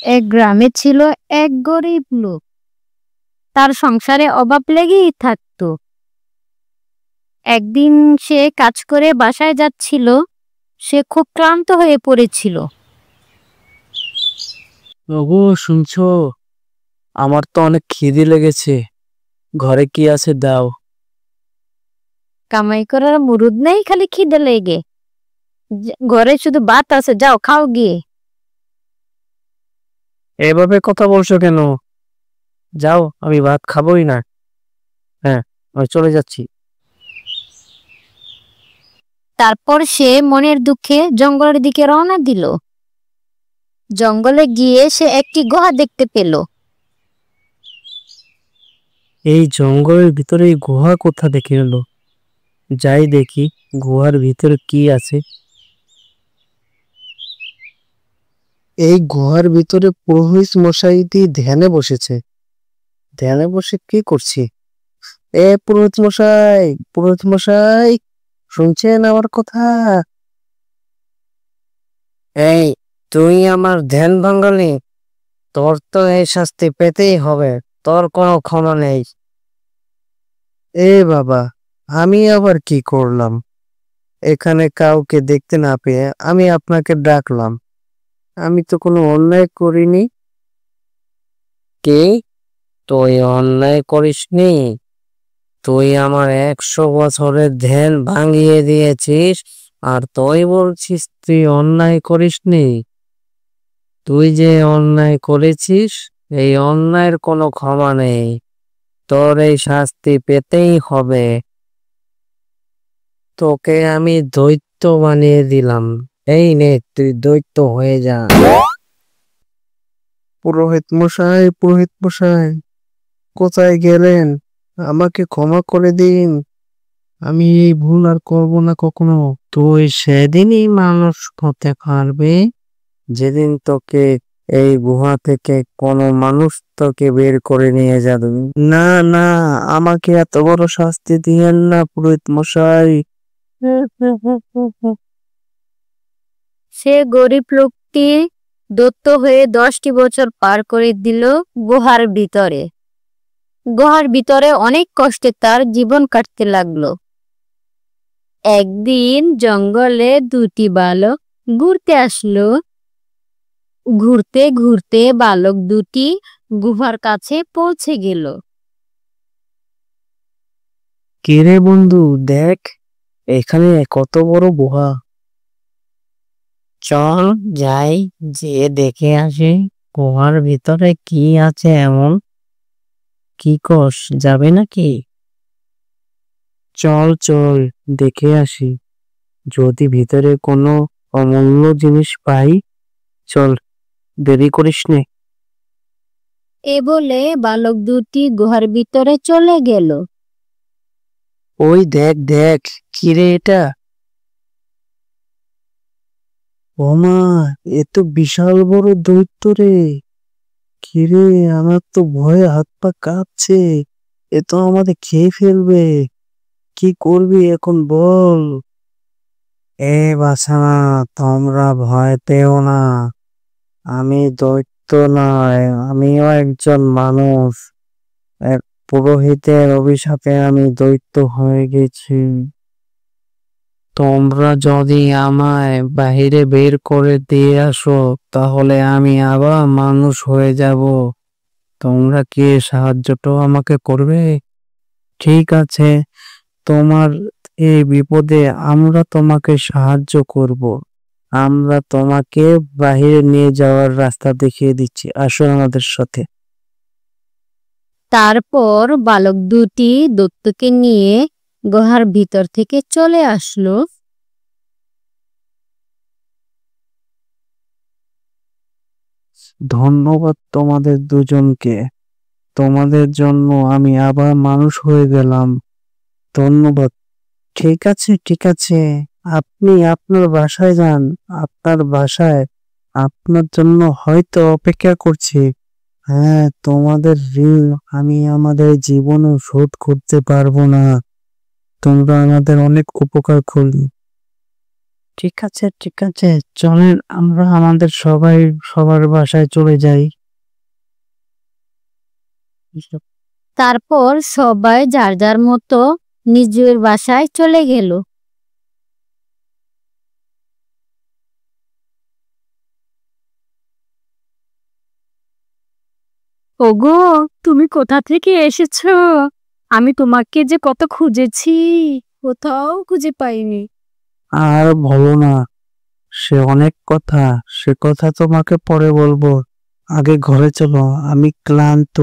এক গ্রামে ছিল এক গরিব লোক। তার সংসারে অভাব লেগেই থাকতো। একদিন সে কাজ করে বাসায় যাচ্ছিল। সে খুব ক্লান্ত হয়ে পড়েছিল। ওগো, শুনছো? আমার তো অনেক খিদে লেগেছে। ঘরে কি আছে দাও। কামাই করার মুরুদ নেই, খালি খিদে লেগে। ঘরে শুধু ভাত আছে, যাও খাও গিয়ে। এভাবে কথা বলছো কেন? যাও, আমি ভাত খাবোই না। হ্যাঁ, আমি চলে যাচ্ছি। তারপর সে মনের দুঃখে জঙ্গলের দিকে রওনা দিল। জঙ্গলে গিয়ে সে একটি গুহা দেখতে পেল। এই জঙ্গলের ভিতরে এই গুহা কোথা দেখে এলো? যাই দেখি গুহার ভিতরে কি আছে। এই গুহার ভিতরে পুরোহিত মশাইটি ধ্যানে বসেছে। ধ্যানে বসে কি করছি? পুরোহিত মশাই, পুরোহিত মশাই, শুনছেন আমার কথা? এই, তুই আমার ধ্যান ভাঙালি? তোর তো এই শাস্তি পেতেই হবে। তোর কোনো ক্ষমা নেই। বাবা, আমি আবার কি করলাম? এখানে কাউকে দেখতে না পেয়ে আমি আপনাকে ডাকলাম। আমি তো কোনো অন্যায় করিনি। কে? তুই অন্যায় করিসনি? তুই আমার 100 বছরের ধ্যান ভাঙিয়ে দিয়েছিস, আর তুই বলছিস তুই অন্যায় করিসনি? তুই যে অন্যায় করেছিস, এই অন্যায়ের কোনো ক্ষমা নেই। তোর এই শাস্তি পেতেই হবে। তোকে আমি দৈত্য বানিয়ে দিলাম। এই নে, তুই দৈত্য হয়ে যা। পুরোহিত মশাই, পুরোহিত মশাই, কোথায় গেলেন? আমাকে ক্ষমা করে দিন। আমি এই ভুল আর করব না কখনো। তুই সেদিনই মানুষ হতে পারবে যেদিন তোকে এই গুহা থেকে কোনো মানুষ তোকে বের করে নিয়ে যাবে। না, না, আমাকে এত বড় শাস্তি দিয়েন না পুরোহিত মশাই। সে গরিব লোকটি দত্ত হয়ে 10টি বছর পার করে দিল গুহার ভিতরে। গুহার ভিতরে অনেক কষ্টে তার জীবন কাটতে লাগলো। একদিন জঙ্গলে দুটি বালক ঘুরতে আসলো। ঘুরতে ঘুরতে বালক দুটি গুহার কাছে পৌঁছে গেল। কে রে বন্ধু, দেখ এখানে কত বড় গুহা। চল যাই, যে দেখে আসি গুহার ভিতরে কি আছে এমন। কি কস, যাবে নাকি? চল চল, দেখে আসি। যদি ভিতরে কোনো অমূল্য জিনিস পাই, চল, দেরি করিস নে। এ বলে বালক দুটি গুহার ভিতরে চলে গেল। ওই দেখ দেখ, কি রে এটা? ও মা, এ তো বিশাল বড় দৈত্য রে। কি রে, আমার তো ভয়ে হাত পা কাঁপছে। এ তো আমাদের খেয়ে ফেলবে। কি করবি এখন বল? বাছা, তোমরা ভয় পেও না। আমি দৈত্য নয়, আমিও একজন মানুষ। এক পুরোহিতের অভিশাপে আমি দৈত্য হয়ে গেছি। তোমরা যদি আমায় বাহিরে বের করে দিয়ে আসো, তাহলে আমি আবার মানুষ হয়ে যাব। তোমরা কি এই সাহায্যটাও আমাকে করবে? ঠিক আছে, তোমার এই বিপদে আমরা তোমাকে সাহায্য করব। আমরা তোমাকে বাহিরে নিয়ে যাওয়ার রাস্তা দেখিয়ে দিচ্ছি, আসো আমাদের সাথে। তারপর বালক দুটি দত্তকে নিয়ে গুহার ভিতর থেকে চলে আসলো। ধন্যবাদ তোমাদের দুজনকে। তোমাদের জন্য আমি আবার মানুষ হয়ে গেলাম। ধন্যবাদ। ঠিক আছে, ঠিক আছে, আপনি আপনার বাসায় যান। আপনার বাসায় আপনার জন্য হয়তো অপেক্ষা করছি। হ্যাঁ, তোমাদের ঋণ আমি আমাদের জীবনে শোধ করতে পারবো না। তোমরা আমাদের অনেক উপকার করলে। ঠিক আছে, ঠিক আছে, চলেন আমরা আমাদের সবার বাসায় চলে যাই। তারপর সবাই যার যার মতো নিজের বাসায় চলে গেল। ওগো, তুমি কোথা থেকে এসেছো? আমি তোমাকে যে কত খুঁজেছি, কোথাও খুঁজে পাইনি। আর বলো না, সে কথা তোমাকে পরে বলবো। আগে ঘরে চলো, আমি ক্লান্ত।